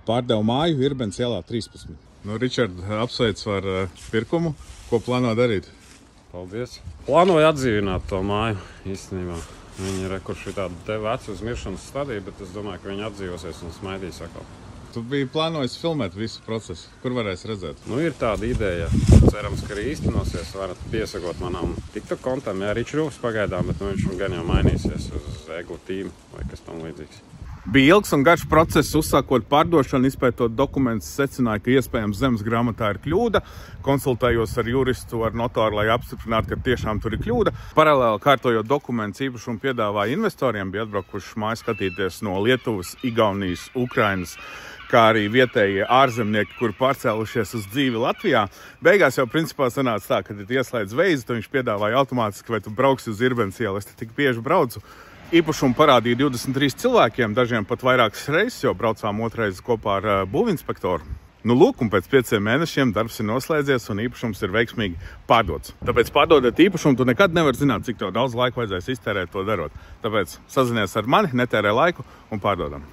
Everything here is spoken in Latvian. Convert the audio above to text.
Pārdevu māju Irbens ielā 13. Nu, Ričard, apsveic ar pirkumu. Ko plāno darīt? Paldies. Plānoju atdzīvināt to māju īstenībā. Viņi ir kurš ir tāda te veca uz miršanas stadija, bet es domāju, ka viņi atdzīvosies un smaidīs atkal. Tu biji plānojis filmēt visu procesu. Kur varēs redzēt? Nu, ir tāda ideja. Cerams, ka arī īstenosies. Varat piesakot manām TikTok kontam. Jā, Ričs Rūks pagaidām, bet viņš gan jau mainīsies uz Ego tīmu vai kas tam līdzīgs. Bija ilgs un garš process, uzsākot pārdošanu, izpētot dokumentus, secināja, ka iespējams zemes grāmatā ir kļūda. Konsultējos ar juristu, ar notāru, lai apstiprinātu, ka tiešām tur ir kļūda. Paralēli kārtojot dokumentus, īpašumu piedāvāja investoriem, bija atbraukuši māju skatīties no Lietuvas, Igaunijas, Ukrainas, kā arī vietējie ārzemnieki, kuri pārcēlušies uz dzīvi Latvijā. Beigās jau principā sanāca tā, ka ieslēdz veizi, tad viņš piedāvāja automātiski, vai tu brauksi uz Irbens ielu. Es te tik bieži braucu. Īpašumu parādīja 23 cilvēkiem, dažiem pat vairākas reizes, jo braucām otrais kopā ar būvinspektoru. Nu, lūk, un pēc 5 mēnešiem darbs ir noslēdzies un īpašums ir veiksmīgi pārdots. Tāpēc pārdodot īpašumu, tu nekad nevar zināt, cik tev daudz laika vajadzēs iztērēt to darot. Tāpēc sazinies ar mani, netērē laiku un pārdodam.